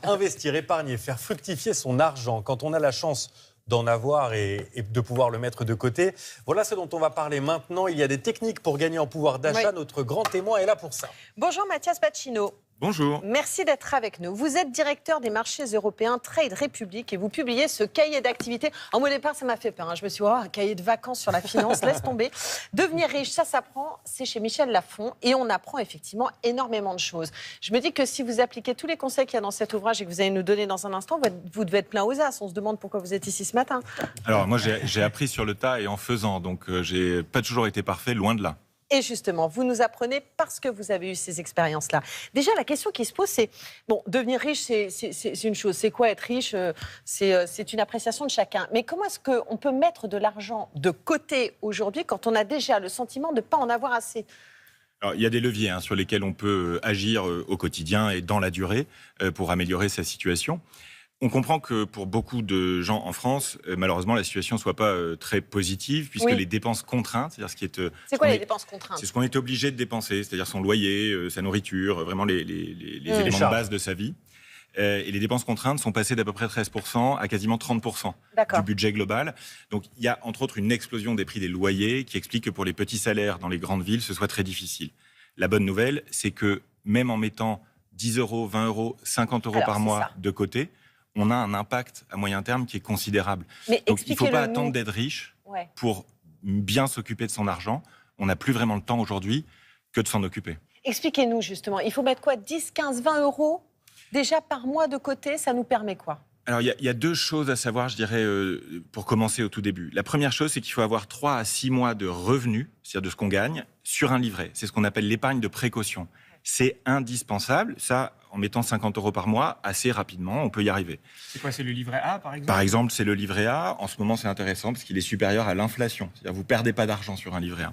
Investir, épargner, faire fructifier son argent quand on a la chance d'en avoir et de pouvoir le mettre de côté. Voilà ce dont on va parler maintenant. Il y a des techniques pour gagner en pouvoir d'achat. Oui. Notre grand témoin est là pour ça. Bonjour Mathias Pacino. Bonjour. Merci d'être avec nous. Vous êtes directeur des marchés européens Trade Republic et vous publiez ce cahier d'activité. En au départ, ça m'a fait peur. Je me suis dit, un cahier de vacances sur la finance, laisse tomber. Devenir riche, ça s'apprend. C'est chez Michel Lafon et on apprend effectivement énormément de choses. Je me dis que si vous appliquez tous les conseils qu'il y a dans cet ouvrage et que vous allez nous donner dans un instant, vous devez être plein aux as. On se demande pourquoi vous êtes ici ce matin. Alors moi, j'ai appris sur le tas et en faisant. Donc, j'ai pas toujours été parfait, loin de là. Et justement, vous nous apprenez parce que vous avez eu ces expériences-là. Déjà, la question qui se pose, c'est, devenir riche, c'est une chose. C'est quoi être riche ? C'est une appréciation de chacun. Mais comment est-ce qu'on peut mettre de l'argent de côté aujourd'hui quand on a déjà le sentiment de ne pas en avoir assez ? Alors, il y a des leviers sur lesquels on peut agir au quotidien et dans la durée pour améliorer sa situation. On comprend que pour beaucoup de gens en France, malheureusement, la situation ne soit pas très positive, puisque les dépenses contraintes, c'est-à-dire ce qui est... C'est quoi les dépenses contraintes ? C'est ce qu'on est obligé de dépenser, c'est-à-dire son loyer, sa nourriture, vraiment les éléments de base de sa vie. Et les dépenses contraintes sont passées d'à peu près 13% à quasiment 30% du budget global. Donc il y a entre autres une explosion des prix des loyers qui explique que pour les petits salaires dans les grandes villes, ce soit très difficile. La bonne nouvelle, c'est que même en mettant 10 euros, 20 euros, 50 euros par mois de côté, on a un impact à moyen terme qui est considérable. Donc il ne faut pas attendre d'être riche pour bien s'occuper de son argent. On n'a plus vraiment le temps aujourd'hui que de s'en occuper. Expliquez-nous justement, il faut mettre quoi ? 10, 15, 20 euros déjà par mois de côté, ça nous permet quoi ? Alors il y a deux choses à savoir, je dirais, pour commencer au tout début. La première chose, c'est qu'il faut avoir 3 à 6 mois de revenus, c'est-à-dire de ce qu'on gagne, sur un livret. C'est ce qu'on appelle l'épargne de précaution. C'est indispensable, ça, en mettant 50 euros par mois, assez rapidement, on peut y arriver. C'est quoi, c'est le livret A, par exemple ? Par exemple, c'est le livret A. En ce moment, c'est intéressant parce qu'il est supérieur à l'inflation. C'est-à-dire que vous ne perdez pas d'argent sur un livret A.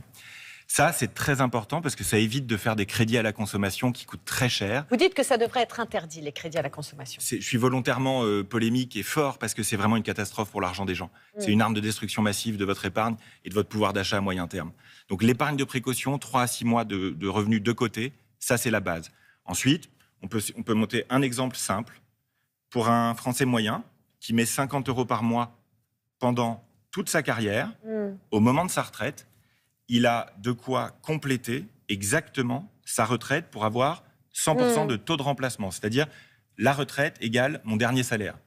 Ça, c'est très important parce que ça évite de faire des crédits à la consommation qui coûtent très cher. Vous dites que ça devrait être interdit, les crédits à la consommation. Je suis volontairement polémique et fort parce que c'est vraiment une catastrophe pour l'argent des gens. C'est une arme de destruction massive de votre épargne et de votre pouvoir d'achat à moyen terme. Donc l'épargne de précaution, 3 à 6 mois de revenus de côté, ça, c'est la base. Ensuite, on peut monter un exemple simple. Pour un Français moyen qui met 50 euros par mois pendant toute sa carrière, au moment de sa retraite, il a de quoi compléter exactement sa retraite pour avoir 100% de taux de remplacement. C'est-à-dire la retraite égale mon dernier salaire,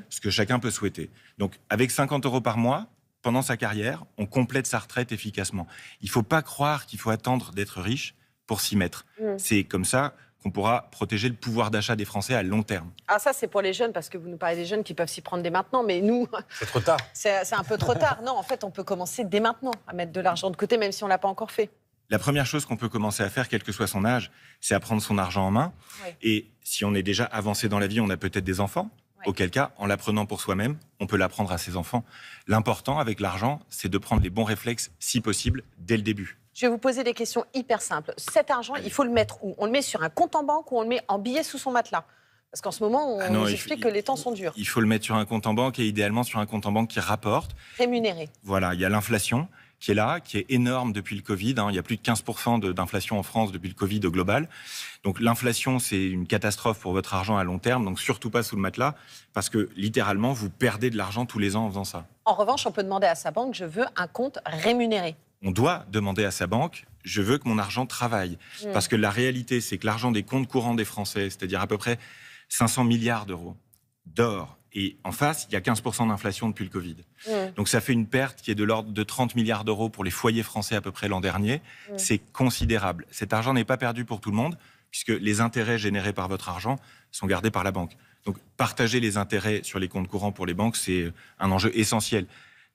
ce que chacun peut souhaiter. Donc, avec 50 euros par mois, pendant sa carrière, on complète sa retraite efficacement. Il ne faut pas croire qu'il faut attendre d'être riche pour s'y mettre. C'est comme ça qu'on pourra protéger le pouvoir d'achat des Français à long terme. Ah, ça, c'est pour les jeunes, parce que vous nous parlez des jeunes qui peuvent s'y prendre dès maintenant, mais nous... C'est trop tard. C'est un peu trop tard. Non, en fait, on peut commencer dès maintenant à mettre de l'argent de côté, même si on ne l'a pas encore fait. La première chose qu'on peut commencer à faire, quel que soit son âge, c'est à prendre son argent en main. Et si on est déjà avancé dans la vie, on a peut-être des enfants. Auquel cas, en l'apprenant pour soi-même, on peut l'apprendre à ses enfants. L'important avec l'argent, c'est de prendre les bons réflexes, si possible, dès le début. Je vais vous poser des questions hyper simples. Cet argent, il faut le mettre où ? On le met sur un compte en banque ou on le met en billets sous son matelas ? Parce qu'en ce moment, on nous explique que les temps sont durs. Il faut le mettre sur un compte en banque et idéalement sur un compte en banque qui rapporte. Rémunéré. Voilà, il y a l'inflation qui est là, qui est énorme depuis le Covid. Il y a plus de 15% d'inflation en France depuis le Covid au global. Donc l'inflation, c'est une catastrophe pour votre argent à long terme. Donc surtout pas sous le matelas, parce que littéralement, vous perdez de l'argent tous les ans en faisant ça. En revanche, on peut demander à sa banque, je veux un compte rémunéré. On doit demander à sa banque, je veux que mon argent travaille. Parce que la réalité, c'est que l'argent des comptes courants des Français, c'est-à-dire à peu près 500 milliards d'euros d'or, et en face, il y a 15% d'inflation depuis le Covid. Donc ça fait une perte qui est de l'ordre de 30 milliards d'euros pour les foyers français à peu près l'an dernier. C'est considérable. Cet argent n'est pas perdu pour tout le monde, puisque les intérêts générés par votre argent sont gardés par la banque. Donc partager les intérêts sur les comptes courants pour les banques, c'est un enjeu essentiel.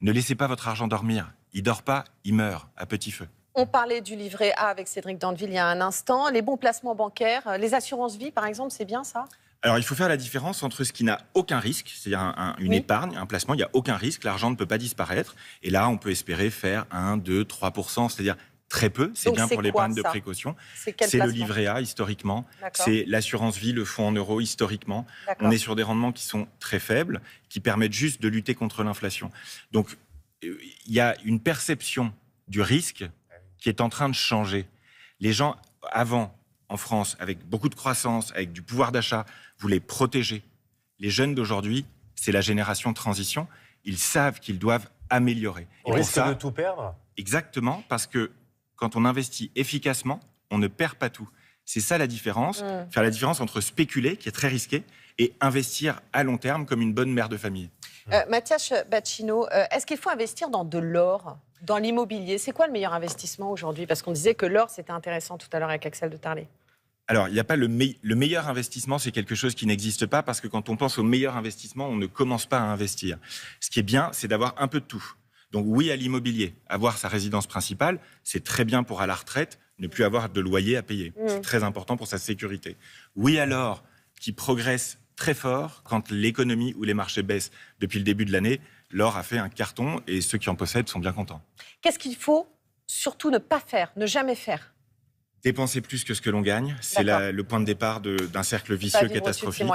Ne laissez pas votre argent dormir. Il ne dort pas, il meurt à petit feu. On parlait du livret A avec Cédric Dandeville il y a un instant. Les bons placements bancaires, les assurances-vie, par exemple, c'est bien ça ? Alors, il faut faire la différence entre ce qui n'a aucun risque, c'est-à-dire une épargne, un placement, il n'y a aucun risque, l'argent ne peut pas disparaître. Et là, on peut espérer faire 1, 2, 3%, c'est-à-dire très peu. C'est bien pour l'épargne de précaution. C'est le livret A, historiquement. C'est l'assurance vie, le fonds en euros, historiquement. On est sur des rendements qui sont très faibles, qui permettent juste de lutter contre l'inflation. Donc, il y a une perception du risque qui est en train de changer. Les gens, avant, en France, avec beaucoup de croissance, avec du pouvoir d'achat, voulaient protéger Les jeunes d'aujourd'hui, c'est la génération de transition. Ils savent qu'ils doivent améliorer. On risque de tout perdre. Exactement, parce que quand on investit efficacement, on ne perd pas tout. C'est ça la différence. Faire la différence entre spéculer, qui est très risqué, et investir à long terme comme une bonne mère de famille. Mathias Bacchino, est-ce qu'il faut investir dans de l'or, dans l'immobilier? C'est quoi le meilleur investissement aujourd'hui? Parce qu'on disait que l'or, c'était intéressant tout à l'heure avec Axel de Tarlet. Alors, il n'y a pas le meilleur investissement, c'est quelque chose qui n'existe pas, parce que quand on pense au meilleur investissement, on ne commence pas à investir. Ce qui est bien, c'est d'avoir un peu de tout. Donc oui à l'immobilier, avoir sa résidence principale, c'est très bien pour à la retraite, ne plus avoir de loyer à payer. C'est très important pour sa sécurité. Oui à l'or, qui progresse très fort quand l'économie ou les marchés baissent. Depuis le début de l'année, l'or a fait un carton et ceux qui en possèdent sont bien contents. Qu'est-ce qu'il faut surtout ne pas faire, ne jamais faire? Dépenser plus que ce que l'on gagne, c'est le point de départ d'un cercle vicieux catastrophique.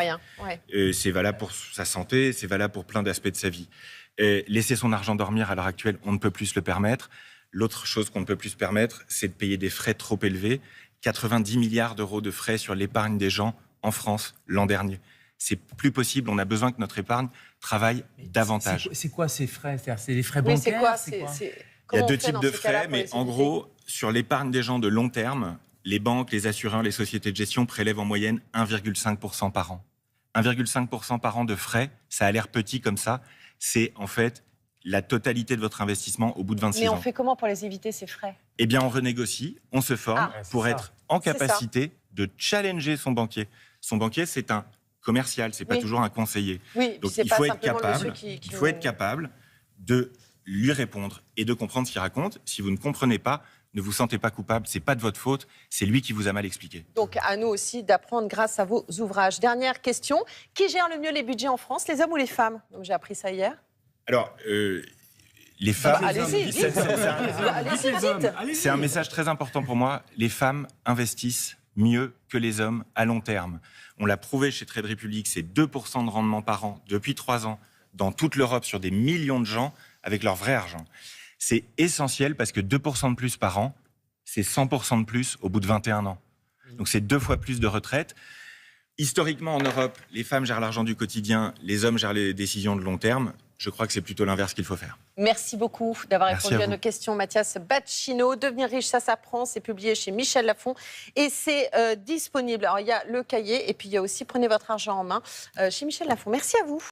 C'est valable pour sa santé, c'est valable pour plein d'aspects de sa vie. Laisser son argent dormir à l'heure actuelle, on ne peut plus se le permettre. L'autre chose qu'on ne peut plus se permettre, c'est de payer des frais trop élevés. 90 milliards d'euros de frais sur l'épargne des gens en France l'an dernier. C'est plus possible, on a besoin que notre épargne travaille davantage. C'est quoi ces frais? C'est les frais bancaires? Il y a deux types de frais, mais en gros, sur l'épargne des gens de long terme, les banques, les assureurs, les sociétés de gestion prélèvent en moyenne 1,5% par an. 1,5% par an de frais, ça a l'air petit comme ça. C'est en fait la totalité de votre investissement au bout de 26 ans. Mais on fait comment pour les éviter, ces frais? Eh bien, on renégocie, on se forme pour être en capacité de challenger son banquier. Son banquier, c'est un commercial, c'est pas toujours un conseiller. Donc il faut être capable de lui répondre et de comprendre ce qu'il raconte. Si vous ne comprenez pas, ne vous sentez pas coupable, c'est pas de votre faute, c'est lui qui vous a mal expliqué. Donc à nous aussi d'apprendre grâce à vos ouvrages. Dernière question, qui gère le mieux les budgets en France, les hommes ou les femmes? Donc j'ai appris ça hier. Alors, les femmes... allez-y, c'est un message très important pour moi. Les femmes investissent mieux que les hommes à long terme. On l'a prouvé chez Trade Republic, c'est 2% de rendement par an depuis 3 ans dans toute l'Europe sur des millions de gens avec leur vrai argent. C'est essentiel parce que 2% de plus par an, c'est 100% de plus au bout de 21 ans. Donc c'est 2 fois plus de retraite. Historiquement, en Europe, les femmes gèrent l'argent du quotidien, les hommes gèrent les décisions de long terme. Je crois que c'est plutôt l'inverse qu'il faut faire. Merci beaucoup d'avoir répondu à nos questions, Mathias Bacchino. Devenir riche, ça s'apprend. C'est publié chez Michel Lafon et c'est disponible. Alors, il y a le cahier et puis il y a aussi Prenez votre argent en main chez Michel Lafon. Merci à vous.